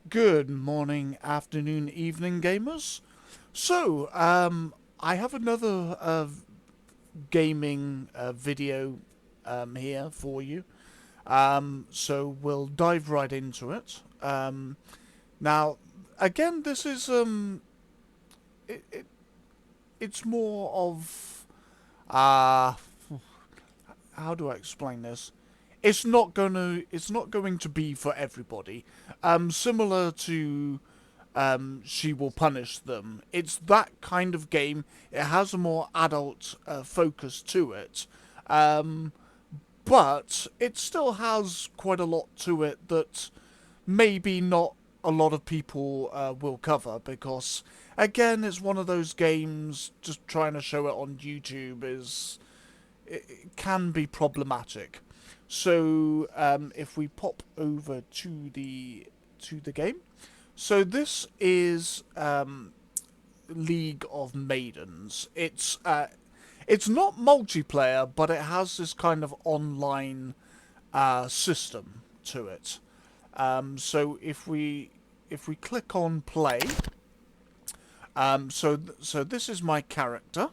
Good morning, afternoon, evening, gamers. So, I have another gaming video here for you. So we'll dive right into it. Now, again, this is it, it it's more of uh, how do I explain this? It's not going to be for everybody. Similar to She Will Punish Them. It's that kind of game. It has a more adult focus to it, um, but it still has quite a lot to it that maybe not a lot of people will cover because, again, it's one of those games. Just trying to show it on YouTube it can be problematic. So if we pop over to the game, so this is League of Maidens. It's not multiplayer, but it has this kind of online system to it. So if we click on play, so this is my character.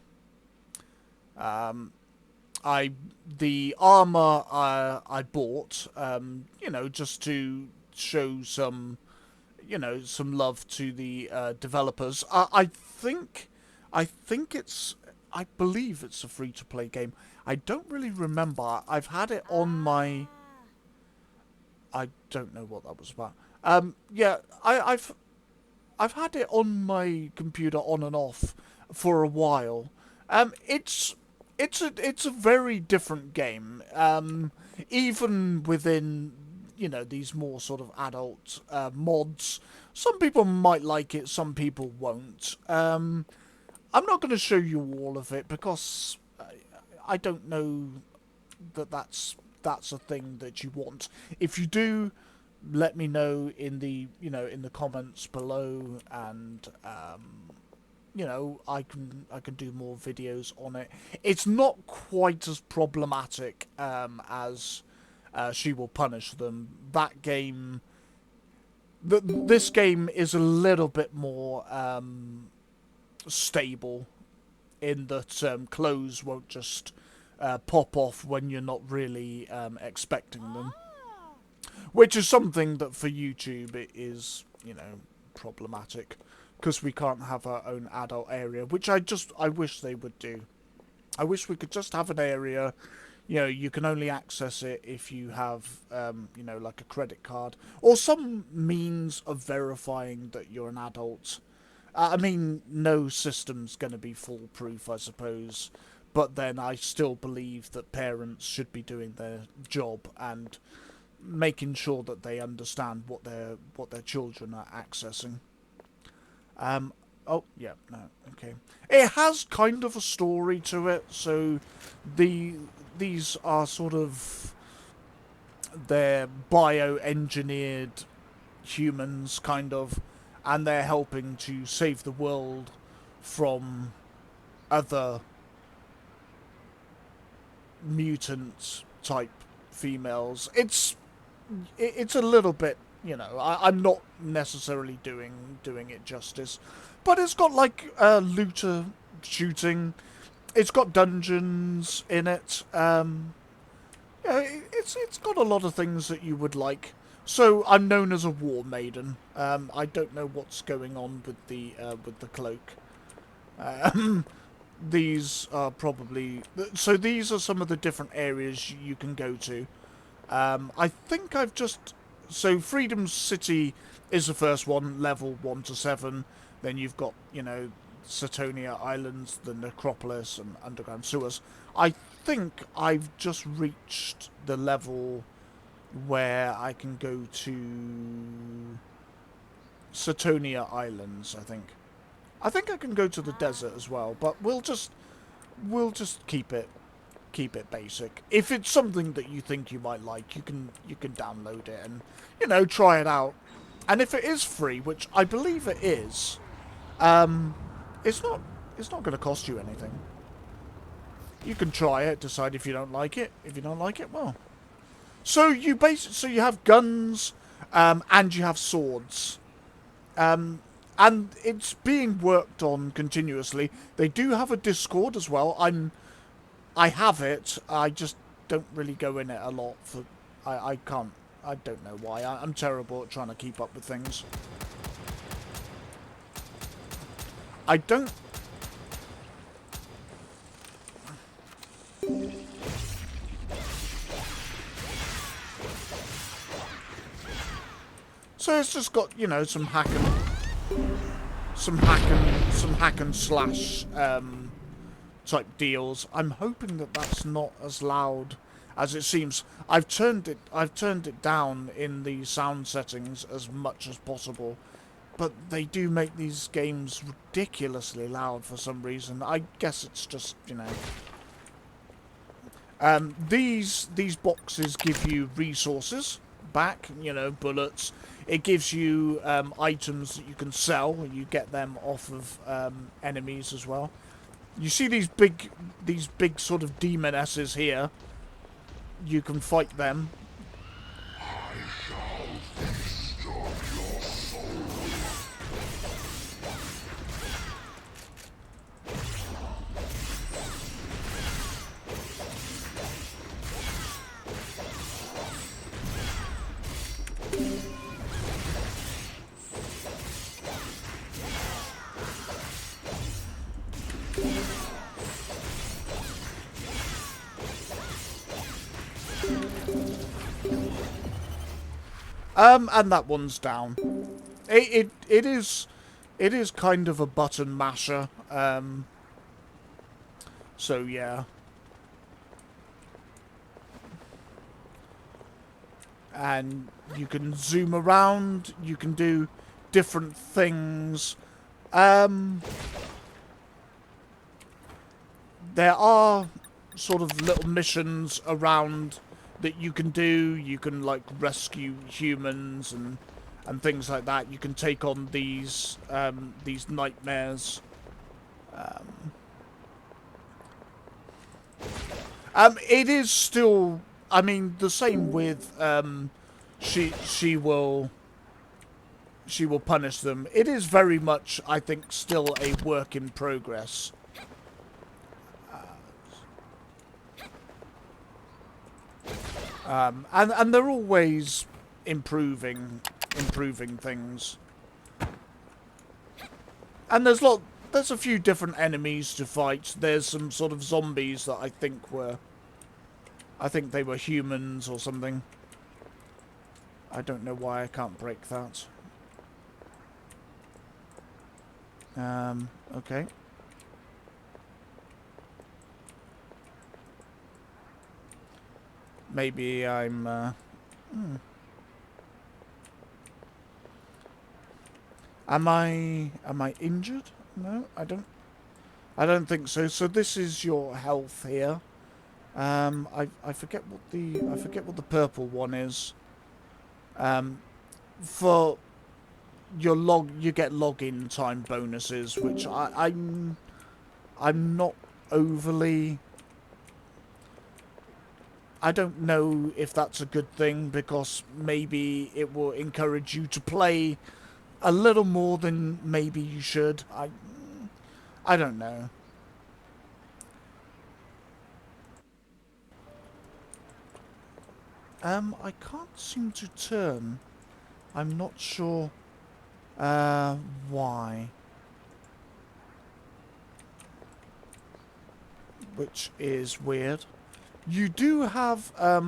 Um, I the armor I bought, just to show some love to the developers. I believe it's a free to play game. I don't really remember. I've had it on my. I don't know what that was about. Yeah, I've had it on my computer on and off for a while. It's a very different game. Even within these more sort of adult mods, some people might like it, some people won't. I'm not going to show you all of it because I don't know that's a thing that you want. If you do, let me know in the comments below, and I can do more videos on it. It's not quite as problematic as She Will Punish Them. That game, this game is a little bit more stable in that clothes won't just pop off when you're not really expecting them, which is something that for YouTube it is problematic because we can't have our own adult area, which I wish they would do. I wish we could just have an area. You can only access it if you have, like a credit card or some means of verifying that you're an adult. I mean, no system's going to be foolproof, I suppose, but then I still believe that parents should be doing their job and making sure that they understand what their children are accessing. Um, oh yeah, no, okay. It has kind of a story to it, so these are sort of they're bioengineered humans, kind of, and they're helping to save the world from other mutant type females. It's a little bit, I'm not necessarily doing it justice, but it's got like looter shooting. It's got dungeons in it. Yeah, it's got a lot of things that you would like. So I'm known as a war maiden. I don't know what's going on with the cloak. Um, these are probably so. These are some of the different areas you can go to. I think I've just so Freedom City is the first one, level 1 to 7. Then you've got Satonia Islands, the Necropolis, and underground sewers. I think I've just reached the level where I can go to Satonia Islands. I think I can go to the desert as well, but we'll just keep it basic. If it's something that you think you might like, you can download it and try it out. And if it is free, which I believe it is, um, it's not going to cost you anything. You can try it, decide if you don't like it. If you don't like it, well. So you have guns, and you have swords. And it's being worked on continuously. They do have a Discord as well. I have it. I just don't really go in it a lot. I can't. I don't know why. I'm terrible at trying to keep up with things. I don't. So it's just got, you know, some hack and slash type deals. I'm hoping that that's not as loud as it seems. I've turned it down in the sound settings as much as possible, but they do make these games ridiculously loud for some reason. I guess it's just, you know. These boxes give you resources back, you know, bullets. It gives you items that you can sell. You get them off of enemies as well. You see these big sort of demonesses here. You can fight them. And that one's down. It is kind of a button masher. So yeah. And you can zoom around. You can do different things. There are sort of little missions around that you can do. You can like rescue humans and things like that. You can take on these nightmares. It is still, I mean, the same with she will punish them. It is very much, I think, still a work in progress. And they're always improving things. And there's a few different enemies to fight. There's some sort of zombies that I think they were humans or something. I don't know why I can't break that. Okay. Maybe I'm, Am I injured? No, I don't think so. So this is your health here. I forget what the purple one is. For your you get login time bonuses, which I'm not overly. I don't know if that's a good thing, because maybe it will encourage you to play a little more than maybe you should. I don't know. I can't seem to turn. I'm not sure why. Which is weird. You do have a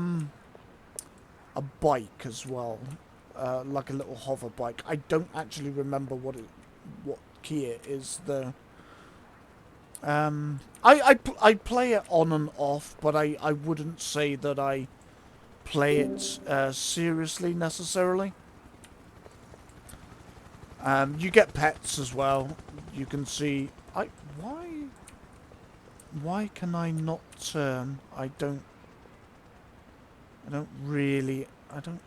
bike as well, like a little hover bike. I don't actually remember what key it is though. I play it on and off, but I wouldn't say that I play it seriously necessarily. You get pets as well. You can see. Why can I not turn? I don't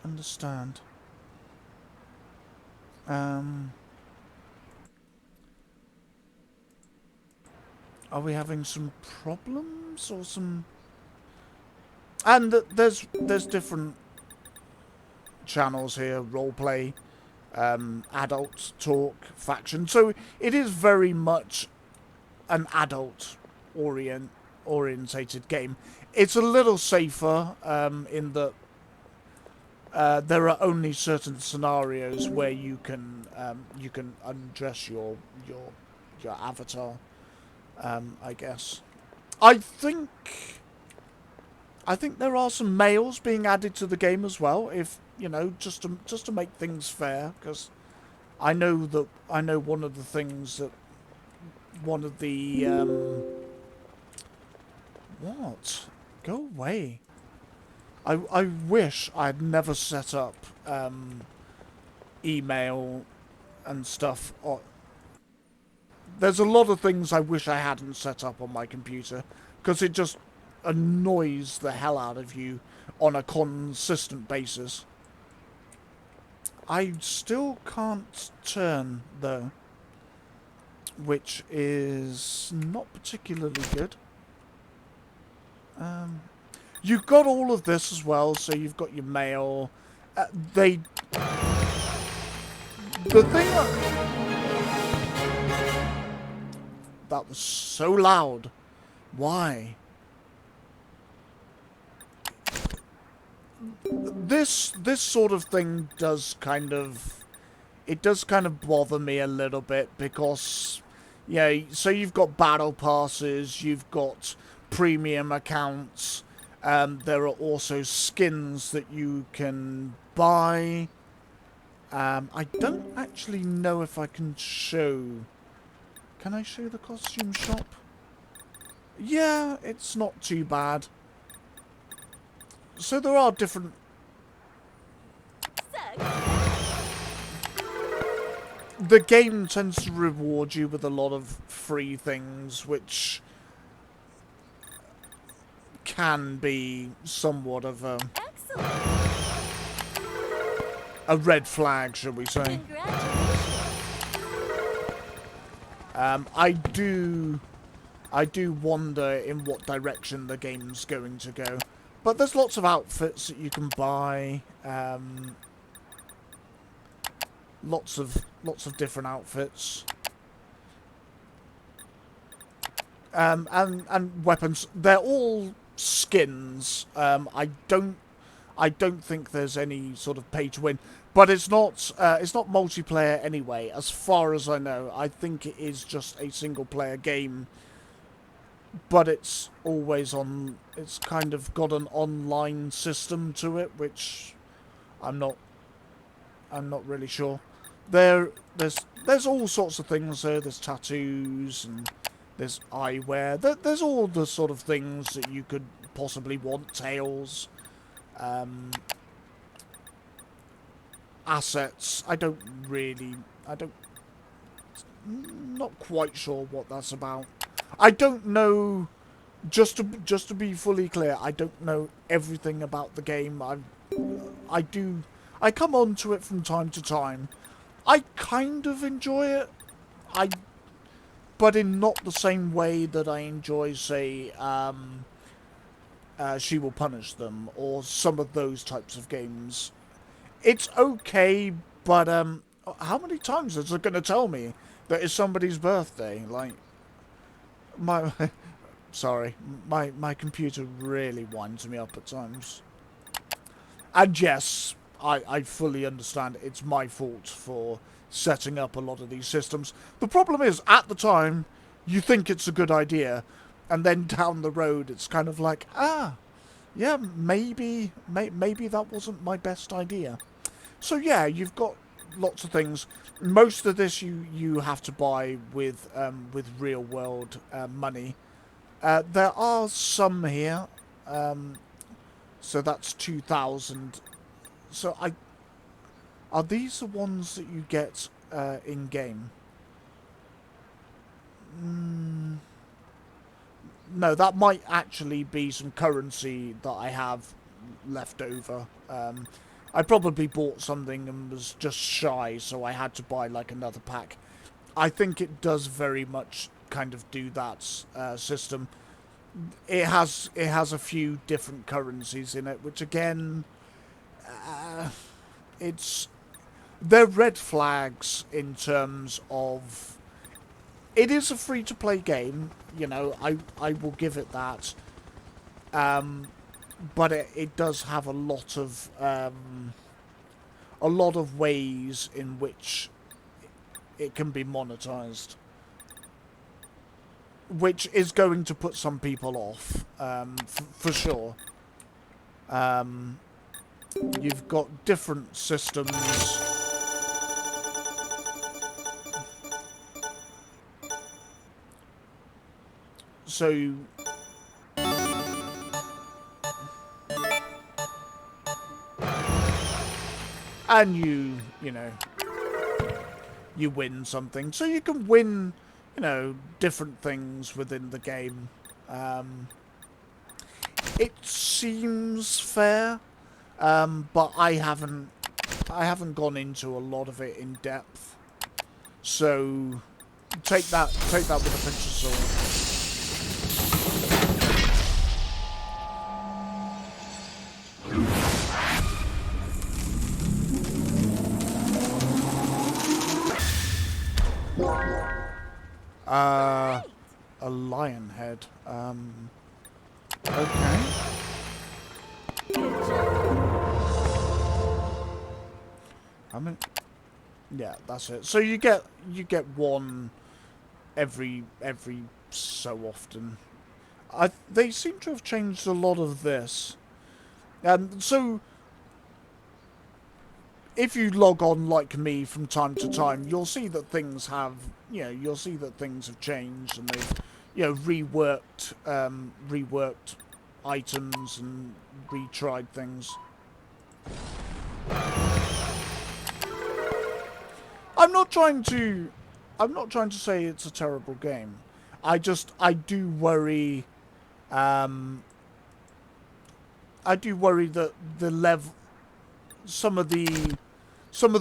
understand. Are we having some problems or some? And there's different channels here, roleplay. adult talk faction. So it is very much an adult orientated game. It's a little safer in that there are only certain scenarios where you can undress your avatar. I guess. I think there are some males being added to the game as well. If you know, just to make things fair, because I know one of the things that one of the what? Go away. I wish I'd never set up email and stuff. There's a lot of things I wish I hadn't set up on my computer because it just annoys the hell out of you on a consistent basis. I still can't turn though, which is not particularly good. You've got all of this as well, so you've got your mail. The thing that was so loud. Why? This sort of thing does kind of bother me a little bit because yeah, so you've got battle passes, you've got premium accounts. There are also skins that you can buy. I don't actually know if I can show... Can I show the costume shop? Yeah, it's not too bad. So there are different... The game tends to reward you with a lot of free things, which can be somewhat of a red flag, shall we say. I do wonder in what direction the game's going to go. But there's lots of outfits that you can buy. Lots of different outfits. And weapons. They're all skins. I don't think there's any sort of pay to win. But it's not multiplayer anyway, as far as I know. I think it is just a single player game. But it's always on... It's kind of got an online system to it, which I'm not really sure. There's all sorts of things there. There's tattoos and there's eyewear. There's all the sort of things that you could possibly want. Tails. Assets. Not quite sure what that's about. I don't know, just to be fully clear, I don't know everything about the game. I come onto it from time to time. I kind of enjoy it. But in not the same way that I enjoy, say, She Will Punish Them, or some of those types of games. It's okay, but how many times is it going to tell me that it's somebody's birthday? Like, sorry, my computer really winds me up at times. And yes, I fully understand it's my fault for setting up a lot of these systems. The problem is, at the time, you think it's a good idea, and then down the road, it's kind of like, yeah, maybe that wasn't my best idea. So yeah, you've got lots of things. Most of this you have to buy with real world money. There are some here, so that's 2,000. So are these the ones that you get in game? No, that might actually be some currency that I have left over. I probably bought something and was just shy, so I had to buy like another pack. I think it does very much kind of do that system. It has a few different currencies in it, which again, it's they're red flags in terms of it is a free-to-play game. You know, I will give it that. But it does have a lot of ways in which it can be monetized, which is going to put some people off, for sure. You've got different systems. So and you know, you win something. So you can win, you know, different things within the game. It seems fair, but I haven't gone into a lot of it in depth. So take that with a pinch of salt. A lion head. Okay. I mean, yeah, that's it. So you get one every so often. They seem to have changed a lot of this. So if you log on like me from time to time, you'll see that things have, you know, you'll see that things have changed and they've, you know, reworked items and retried things. I'm not trying to say it's a terrible game. I do worry that the level, some of the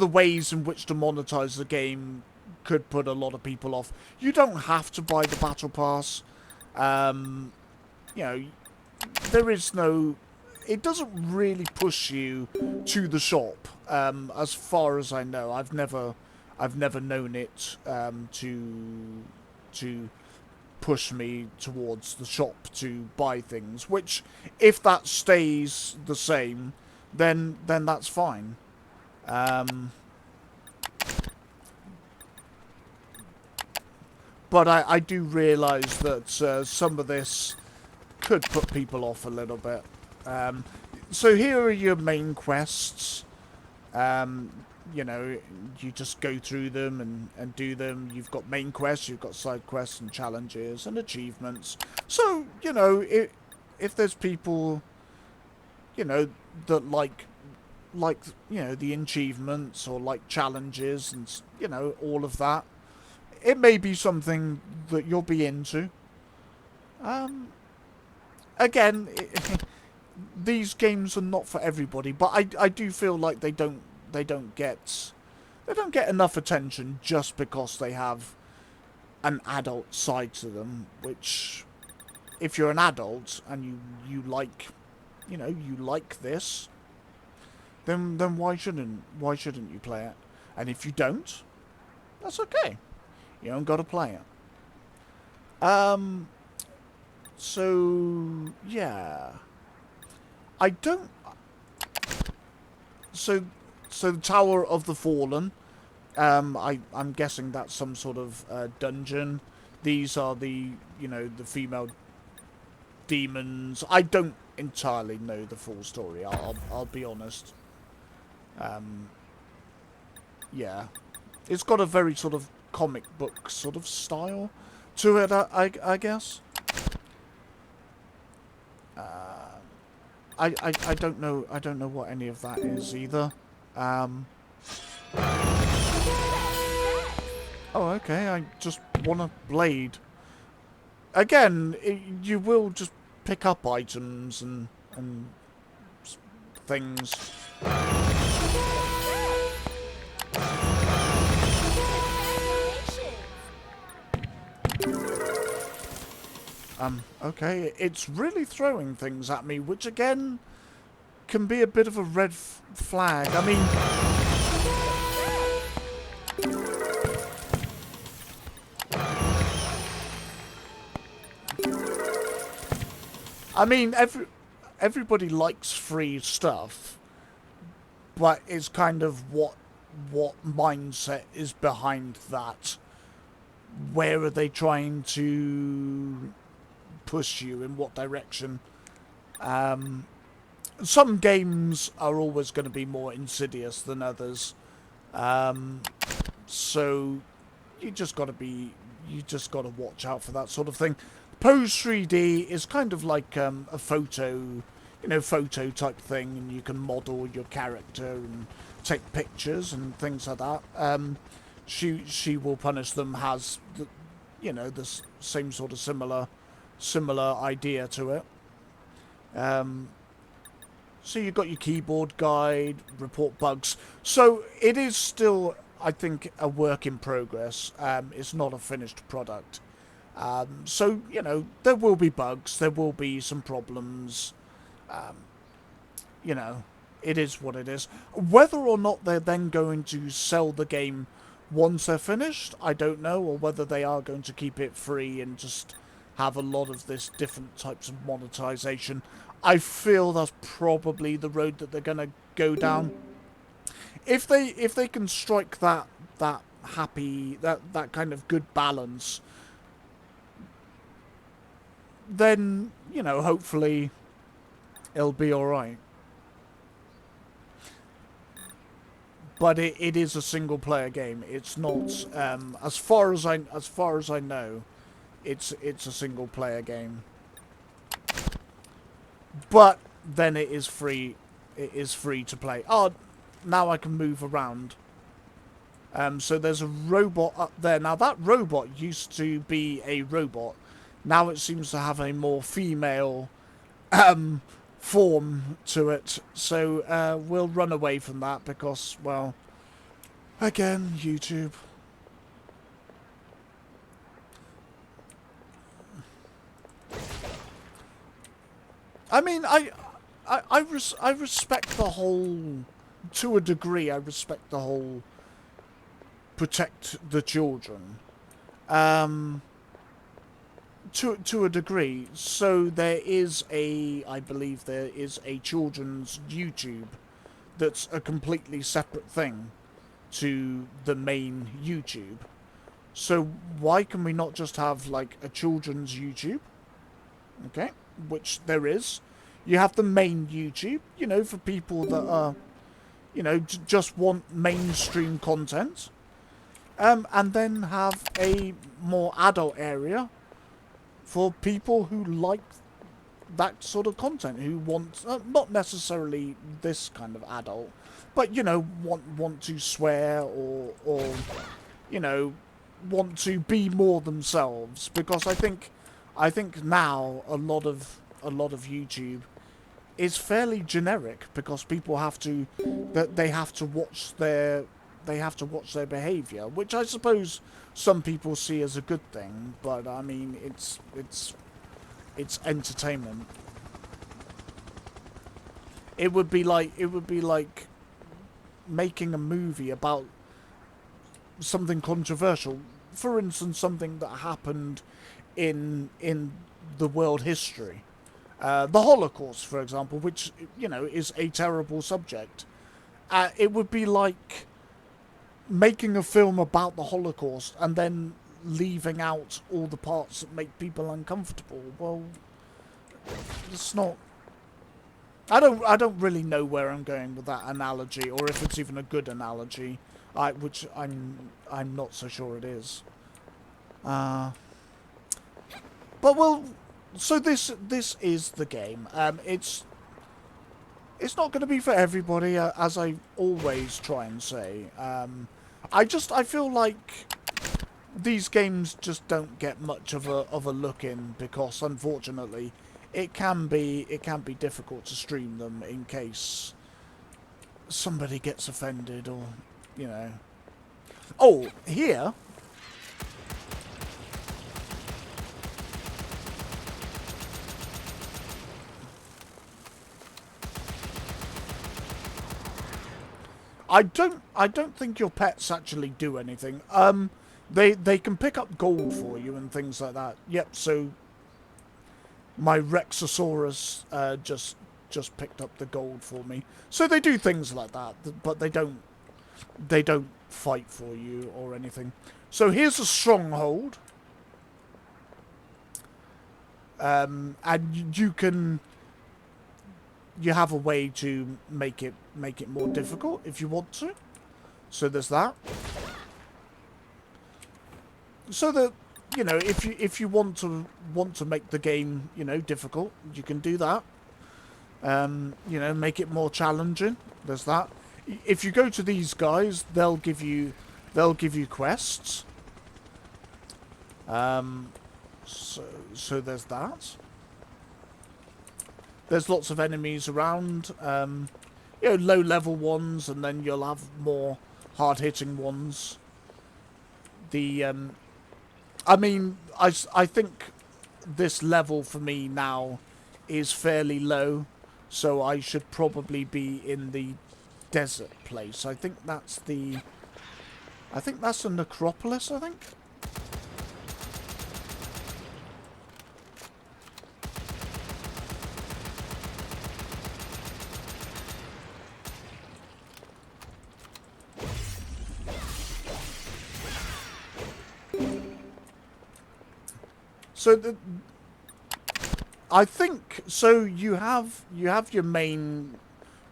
ways in which to monetize the game could put a lot of people off. You don't have to buy the battle pass. You know, there is no. It doesn't really push you to the shop. As far as I know, I've never known it to push me towards the shop to buy things. Which, if that stays the same, then that's fine. But I do realise that some of this could put people off a little bit. So here are your main quests. You know, you just go through them and do them. You've got main quests, you've got side quests and challenges and achievements. So, you know, if there's people, you know, that like, you know, the achievements or like challenges and, you know, all of that, it may be something that you'll be into. Again, these games are not for everybody, but I do feel like they don't get enough attention just because they have an adult side to them. Which, if you're an adult and you like, you know, you like this, then why shouldn't you play it? And if you don't, that's okay. You don't got to play it. So yeah, I don't. So the Tower of the Fallen. I'm guessing that's some sort of dungeon. These are the, you know, the female demons. I don't entirely know the full story. I'll be honest. Yeah, it's got a very sort of comic book sort of style to it. I guess. I don't know. I don't know what any of that is either. Oh, okay. I just want a blade. Again, you will just pick up items and things. Okay, it's really throwing things at me, which again can be a bit of a red flag. I mean, I mean, everybody likes free stuff, but it's kind of what mindset is behind that. Where are they trying to push you, in what direction? Some games are always going to be more insidious than others, so you just got to watch out for that sort of thing. Pose 3D is kind of like a photo type thing, and you can model your character and take pictures and things like that. She Will Punish Them has the same sort of similar idea to it. So you've got your keyboard guide, report bugs. So it is still, I think, a work in progress. It's not a finished product. So, there will be bugs, there will be some problems. You know, it is what it is. Whether or not they're then going to sell the game once they're finished, I don't know, or whether they are going to keep it free and just have a lot of this different types of monetization. I feel that's probably the road that they're going to go down. If they can strike that kind of good balance, then, hopefully it'll be alright. But it is a single player game. It's not, as far as I know, it's a single player game. But then it is free. It is free to play. Oh, now I can move around. So there's a robot up there. Now that robot used to be a robot. Now it seems to have a more female form to it. So we'll run away from that because, well, again, YouTube. I mean, I respect the whole, to a degree, I respect the whole protect the children. To a degree. So there is I believe there is a children's YouTube that's a completely separate thing to the main YouTube. So why can we not just have, like, a children's YouTube? Okay, which there is. You have the main YouTube, for people that are, just want mainstream content. And then have a more adult area for people who like that sort of content, who want, not necessarily this kind of adult, but, want to swear or want to be more themselves. Because I think now a lot of YouTube is fairly generic, because people they have to watch their behaviour, which I suppose some people see as a good thing. But I mean, it's entertainment. It would be like making a movie about something controversial. For instance, something that happened in the world history. The Holocaust, for example, which, is a terrible subject. It would be like making a film about the Holocaust and then leaving out all the parts that make people uncomfortable. Well, it's not... I don't really know where I'm going with that analogy, or if it's even a good analogy, which I'm not so sure it is. But well, so this is the game. It's not going to be for everybody, as I always try and say. I feel like these games just don't get much of a look in, because unfortunately it can be difficult to stream them in case somebody gets offended, or Oh, here. I don't think your pets actually do anything. They can pick up gold for you and things like that. Yep, so my Rexosaurus just picked up the gold for me. So they do things like that, but they don't fight for you or anything. So here's a stronghold, and you have a way to make it more difficult if you want to. So there's that. So that, you know, if you want to make the game, you know, difficult, you can do that. You know, make it more challenging. There's that. If you go to these guys, they'll give you quests. So there's that. There's lots of enemies around. You know, low level ones, and then you'll have more hard hitting ones. I mean, I think this level for me now is fairly low, so I should probably be in the desert place. I think that's the necropolis, I think. So I think so. You have your main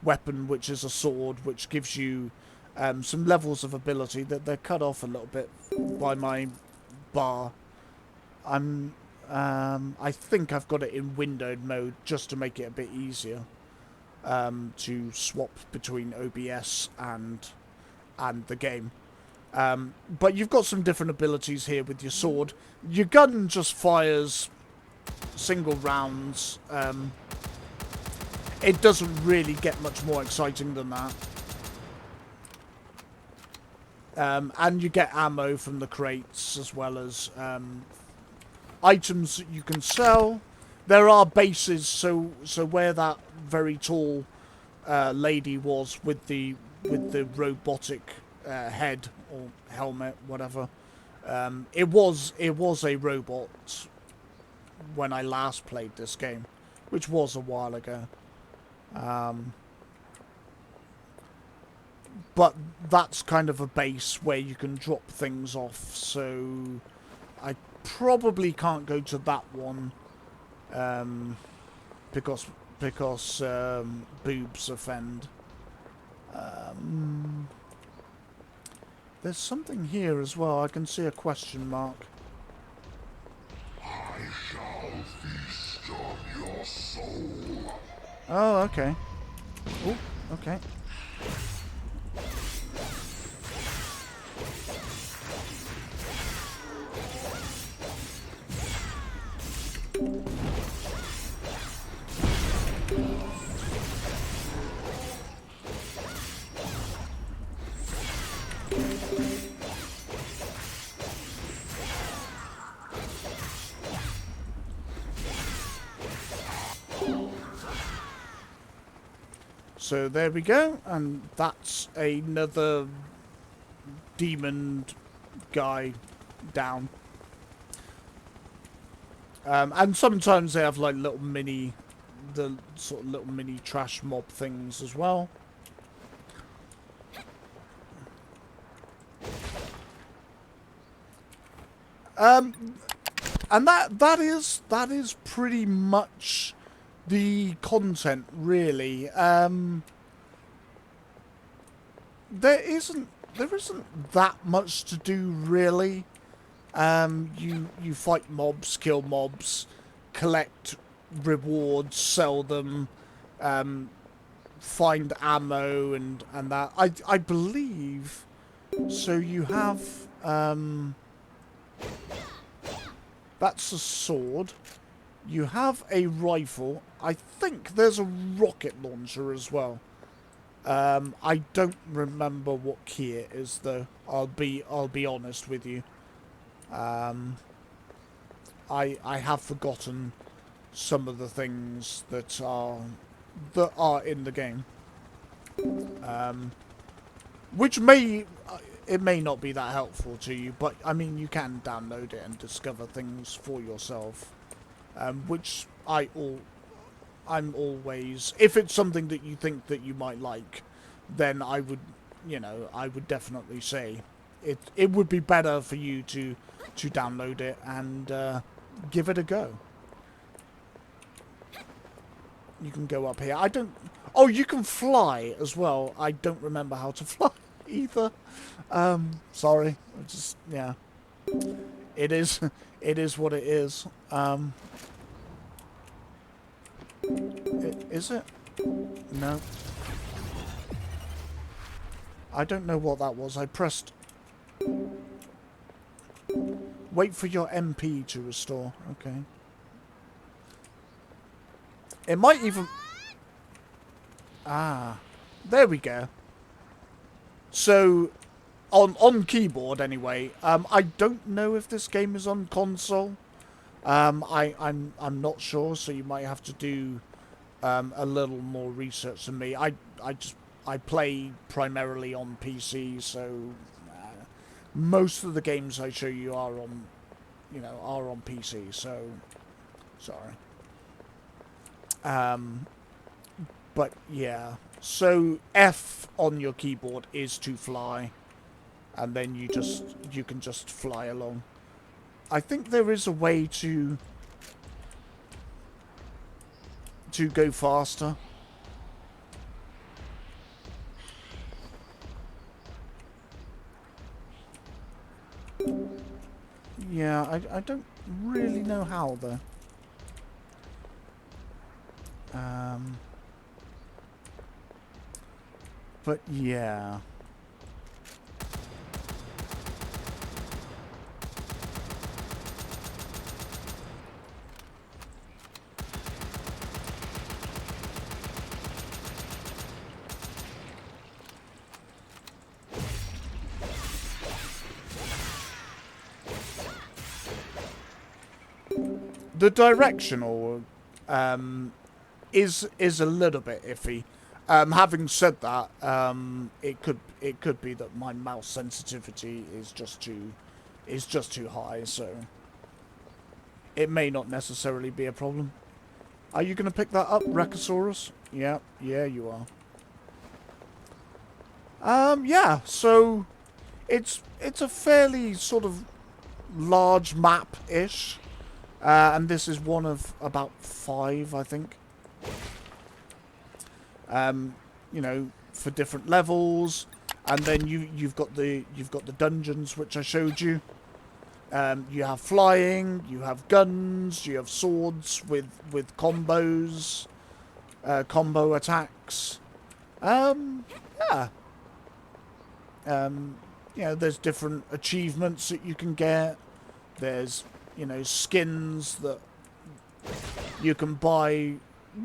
weapon, which is a sword, which gives you some levels of ability that they're cut off a little bit by my bar. I think I've got it in windowed mode just to make it a bit easier to swap between OBS and the game. But you've got some different abilities here with your sword. Your gun just fires single rounds. It doesn't really get much more exciting than that. And you get ammo from the crates, as well as items that you can sell. There are bases, so where that very tall lady was with the robotic head or helmet, whatever. It was a robot when I last played this game, which was a while ago. But that's kind of a base where you can drop things off, so I probably can't go to that one because boobs offend. There's something here as well. I can see a question mark. I shall feast on your soul. Oh, okay. Oh, okay. So there we go, and that's another demon guy down. And sometimes they have like little mini trash mob things as well. And that is pretty much the content, really. There isn't that much to do, really. You fight mobs, kill mobs, collect rewards, sell them, find ammo and that. I believe so. You have that's a sword. You have a rifle. I think there's a rocket launcher as well. I don't remember what key it is, though. I'll be honest with you. I have forgotten some of the things that are in the game. Which may not be that helpful to you, but I mean you can download it and discover things for yourself. Which I'm always, if it's something that you think that you might like, then I would, I would definitely say it would be better for you to download it and give it a go. You can go up here. I don't. Oh, you can fly as well. I don't remember how to fly either. Sorry. Yeah. It is. It is what it is. Is it? No. I don't know what that was. I pressed. Wait for your MP to restore. Okay. It might even... Ah. There we go. So, on keyboard anyway, I don't know if this game is on console. I'm not sure, so you might have to do a little more research than me. I play primarily on PC, so most of the games I show you are on, are on PC. So sorry. But yeah, so F on your keyboard is to fly, and then you can just fly along. I think there is a way to go faster. Yeah, I don't really know how though. But yeah. The directional is a little bit iffy. Having said that, it could be that my mouse sensitivity is just too high, so it may not necessarily be a problem. Are you going to pick that up, Rachosaurus? Yeah, you are. Yeah. So it's a fairly sort of large map-ish. And this is one of about 5, I think. For different levels, and then you've got the dungeons which I showed you. You have flying, you have guns, you have swords with combos, combo attacks. Yeah. There's different achievements that you can get. There's skins that you can buy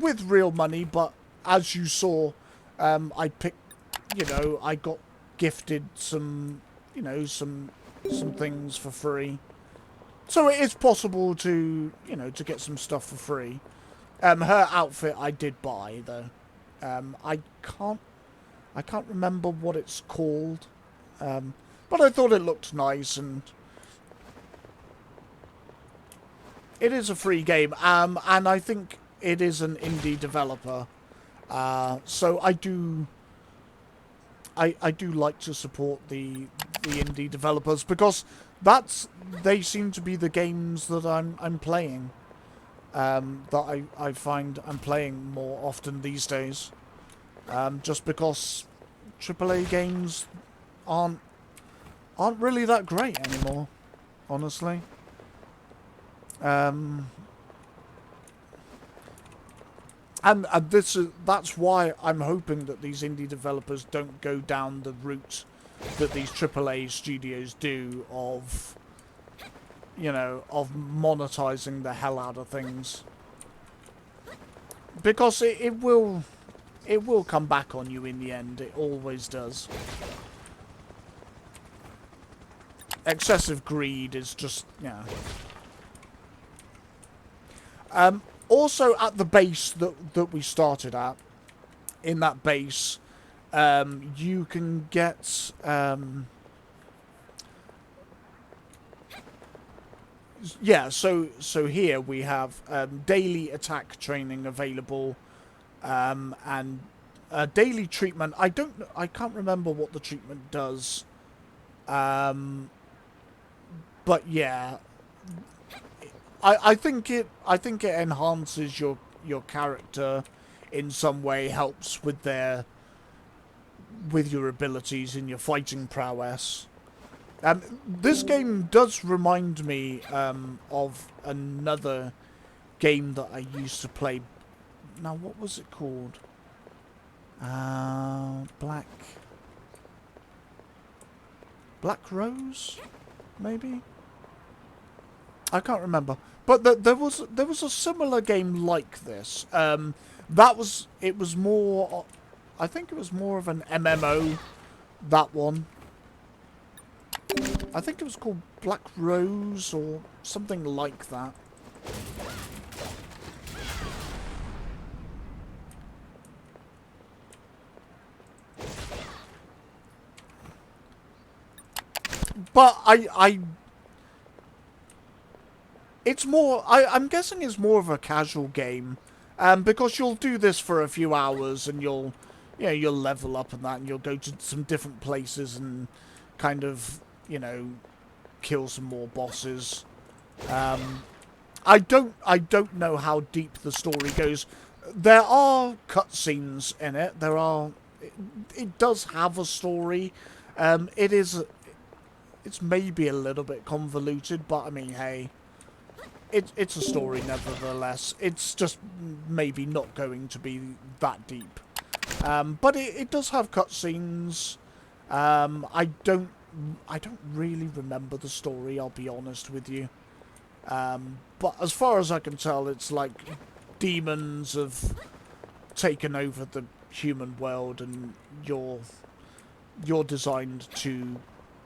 with real money, but as you saw, I picked, I got gifted some, some things for free. So it is possible to, to get some stuff for free. Her outfit I did buy though. I can't remember what it's called. But I thought it looked nice, and it is a free game, and I think it is an indie developer. So I do like to support the indie developers, because they seem to be the games that I'm playing. That I find I'm playing more often these days. Just because AAA games aren't really that great anymore, honestly. And that's why I'm hoping that these indie developers don't go down the route that these AAA studios do of, of monetizing the hell out of things. Because it will come back on you in the end. It always does. Excessive greed is just, yeah. Also, at the base that we started at, in that base, you can get yeah, so here we have daily attack training available, and daily treatment. I can't remember what the treatment does, um, but yeah, I think it enhances your character in some way, helps with your abilities and your fighting prowess. This game does remind me of another game that I used to play. Now, what was it called? Black Rose, maybe. I can't remember. But there was a similar game like this. It was more. I think it was more of an MMO. That one. I think it was called Black Rose or something like that. But it's more. I'm guessing it's more of a casual game, because you'll do this for a few hours and you'll level up and that, and you'll go to some different places and kind of, kill some more bosses. I don't know how deep the story goes. There are cutscenes in it. It does have a story. It's maybe a little bit convoluted, but I mean, hey, it's a story nevertheless. It's just maybe not going to be that deep. But it does have cutscenes. I don't really remember the story, I'll be honest with you. But as far as I can tell, it's like demons have taken over the human world, and you're designed to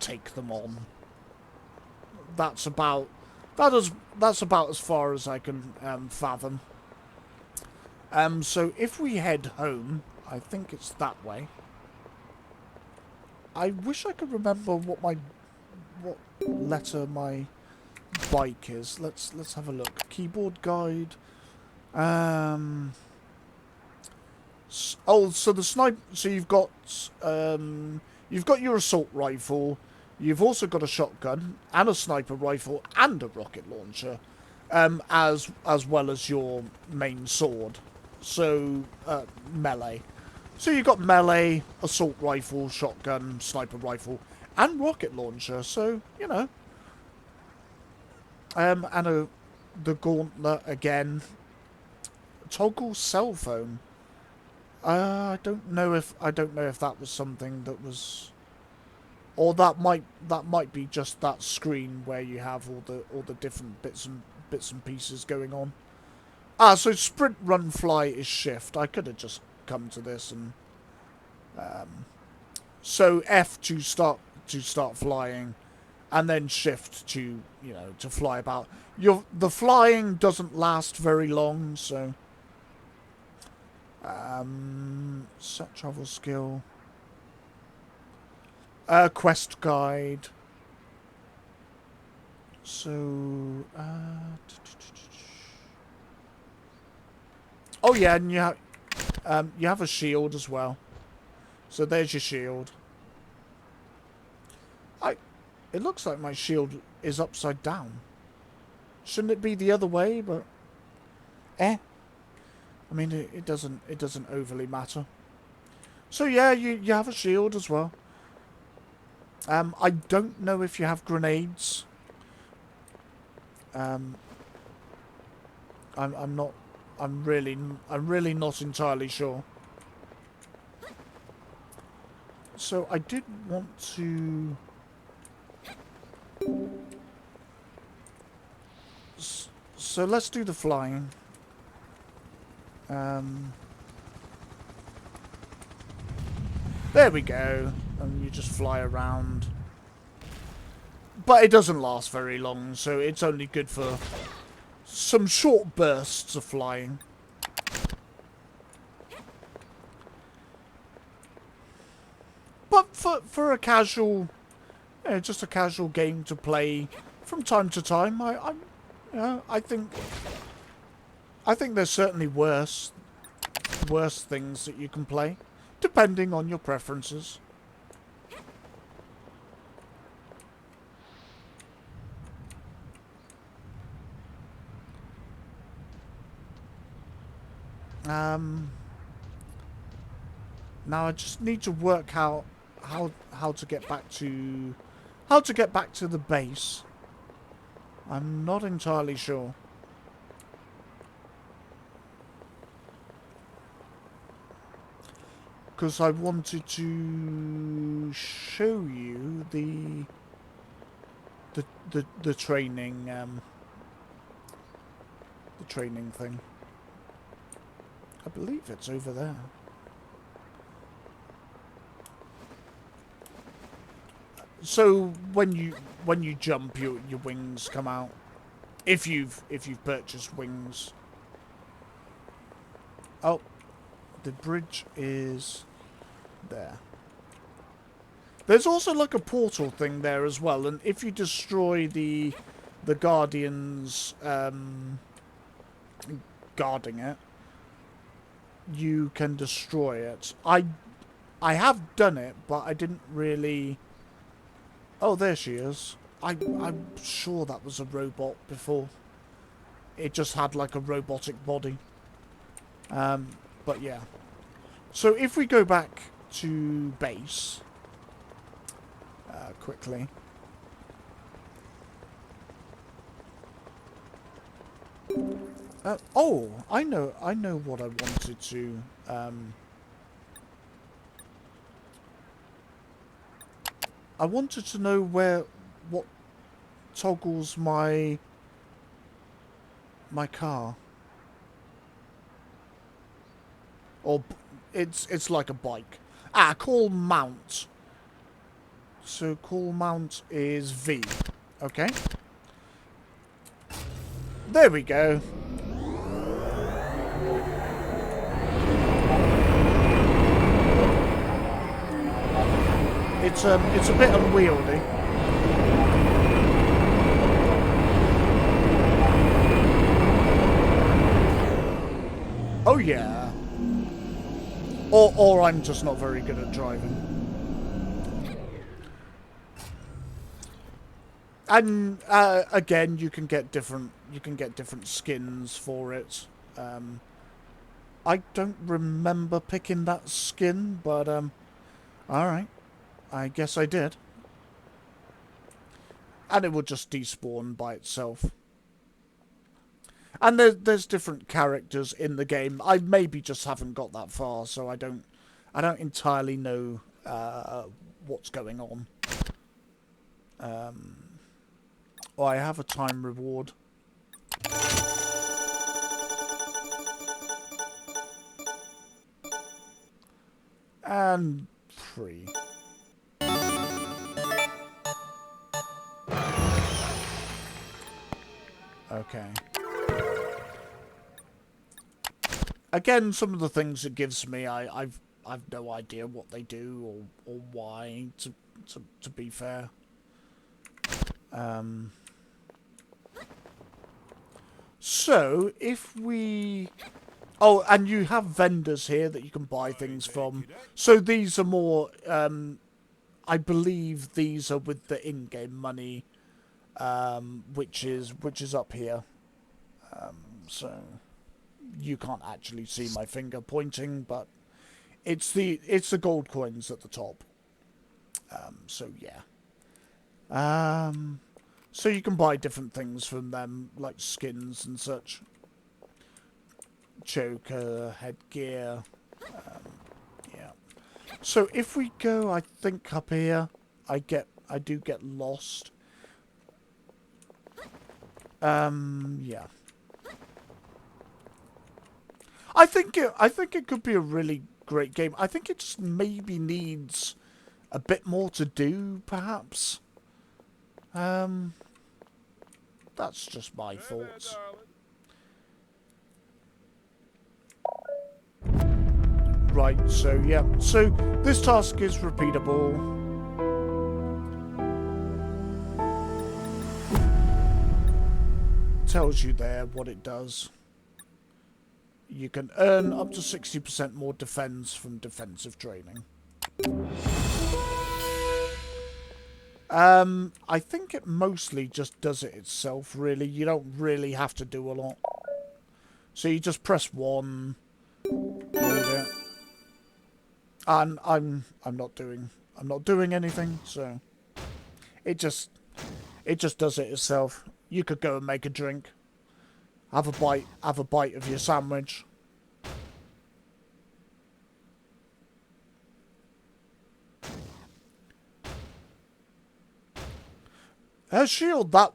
take them on. That's about that's about as far as I can fathom. So if we head home, I think it's that way. I wish I could remember what letter my bike is. Let's have a look. Keyboard guide. So the snipe. So you've got your assault rifle. You've also got a shotgun and a sniper rifle and a rocket launcher, as well as your main sword. So melee. So you've got melee, assault rifle, shotgun, sniper rifle, and rocket launcher. So and the gauntlet again. Toggle cell phone. I don't know if that was something that was, or that might be just that screen where you have all the different bits and pieces going on. So sprint, run, fly is shift. I could have just come to this and so F to start flying, and then shift to to fly about. The flying doesn't last very long, so set travel skill, quest guide. So oh yeah, and you have a shield as well. So there's your shield. It looks like my shield is upside down. Shouldn't it be the other way? But I mean, it doesn't overly matter. So yeah, you have a shield as well. I don't know if you have grenades. I'm really not entirely sure. So I did want to. So let's do the flying. There we go. And you just fly around. But it doesn't last very long, so it's only good for some short bursts of flying. But for a casual, just a casual game to play from time to time. I think there's certainly worse things that you can play, depending on your preferences. Now I just need to work out how to get back to the base. I'm not entirely sure. Because I wanted to show you the training thing. I believe it's over there. So when you jump, your wings come out. If you've purchased wings. Oh, the bridge is there. There's also like a portal thing there as well, and if you destroy the guardians guarding it, you can destroy it. I have done it, but I didn't really. Oh, there she is. I'm sure that was a robot before. It just had like a robotic body. But yeah. So if we go back to base quickly. Oh, I know what I wanted to. I wanted to know what toggles my car. Or it's like a bike. Ah, call mount. So call mount is V. Okay. There we go. It's a bit unwieldy. Oh yeah. Or I'm just not very good at driving. And again, you can get different skins for it. I don't remember picking that skin, but all right. I guess I did. And it will just despawn by itself. And there's different characters in the game. I maybe just haven't got that far, so I don't entirely know what's going on. Oh, I have a time reward. And free. Okay. Again, some of the things it gives me, I've no idea what they do or why. To be fair. So if we. Oh, and you have vendors here that you can buy things from. So these are more. I believe these are with the in-game money. Which is up here. So you can't actually see my finger pointing, but it's the gold coins at the top. So yeah. So you can buy different things from them, like skins and such. Choker, headgear. Yeah. So if we go, I think up here, I do get lost. Yeah. I think it could be a really great game. I think it just maybe needs a bit more to do, perhaps. That's just my thoughts. Right, so yeah. So this task is repeatable. tells you there what it does. You can earn up to 60% more defense from defensive training. I think it mostly just does it itself, really. You don't really have to do a lot. So you just press 1, hold it. And I'm not doing anything, so it just does it itself. You could go and make a drink. Have a bite of your sandwich. Her shield, that,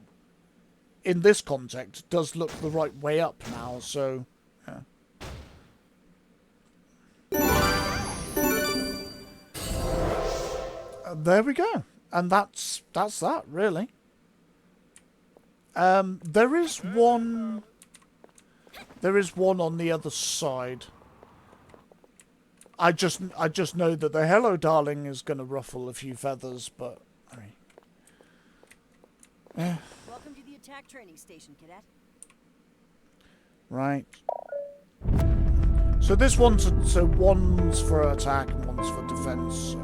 in this context, does look the right way up now, so, yeah. There we go. And that's that, really. There is one on the other side. I just know that the hello darling is going to ruffle a few feathers, but I mean, yeah. Welcome to the attack training station, cadet. Right. So this one's one's for attack and one's for defense. So.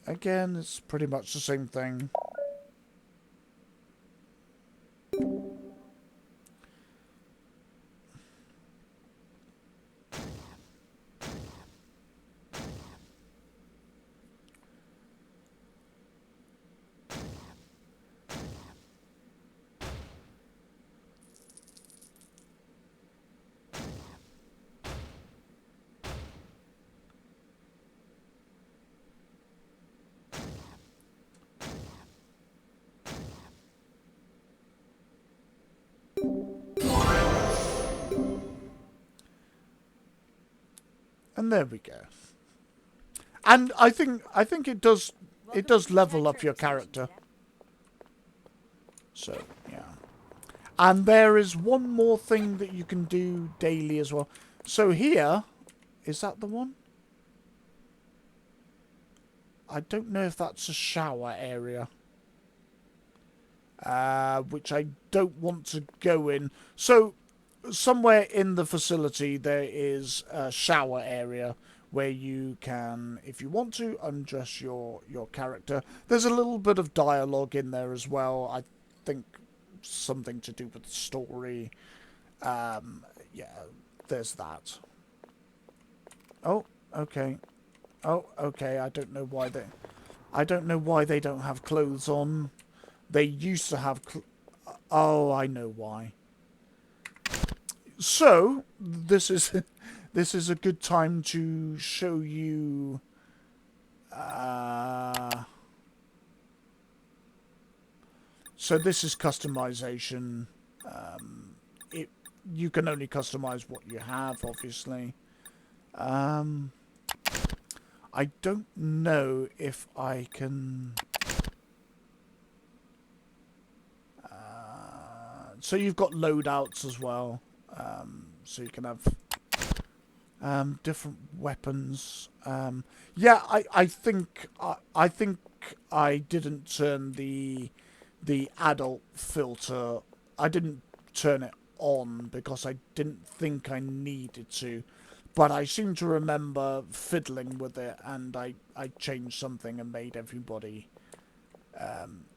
Again, it's pretty much the same thing. And there we go. And I think it does level up your character. So, yeah. And there is one more thing that you can do daily as well. So here, is that the one? I don't know if that's a shower area. Which I don't want to go in. So, somewhere in the facility there is a shower area where you can, if you want to, undress your character. There's a little bit of dialogue in there as well. I think something to do with the story. Yeah, there's that. Oh, okay. Oh, okay. I don't know why they don't have clothes on. They used to have. Oh, I know why. So this is a good time to show you. So this is customization. You can only customize what you have, obviously. I don't know if I can. So you've got loadouts as well. So you can have different weapons. Yeah, I think I didn't turn the adult filter. I didn't turn it on because I didn't think I needed to. But I seem to remember fiddling with it, and I changed something and made everybody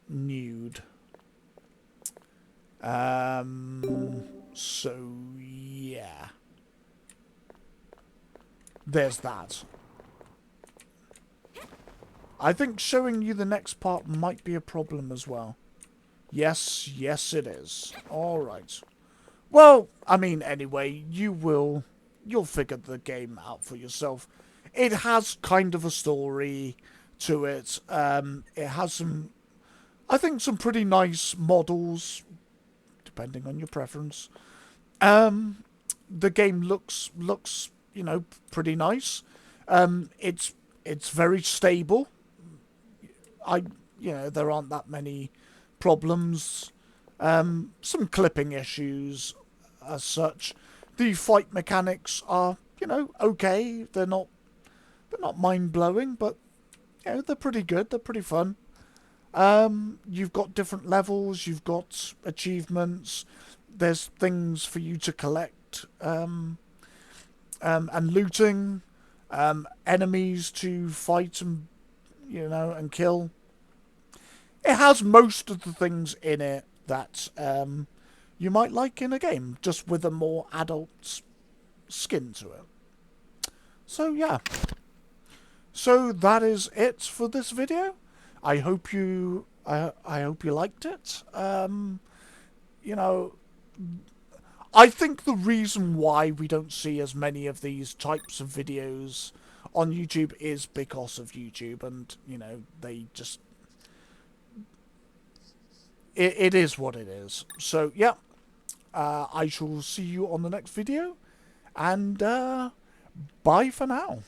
nude. So yeah, there's that. I think showing you the next part might be a problem as well. Yes, it is. All right. Well, I mean, anyway, you'll figure the game out for yourself. It has kind of a story to it. It has some, I think, some pretty nice models, depending on your preference. The game looks, you know, pretty nice. It's very stable. There aren't that many problems. Some clipping issues as such. The fight mechanics are, you know, okay. They're not mind blowing, but you know, they're pretty good. They're pretty fun. You've got different levels, you've got achievements, there's things for you to collect, and looting, enemies to fight and, and kill. It has most of the things in it that you might like in a game, just with a more adult skin to it. So yeah. So that is it for this video. I hope you liked it. You know, I think the reason why we don't see as many of these types of videos on YouTube is because of YouTube, and they just it is what it is. So yeah, I shall see you on the next video, and bye for now.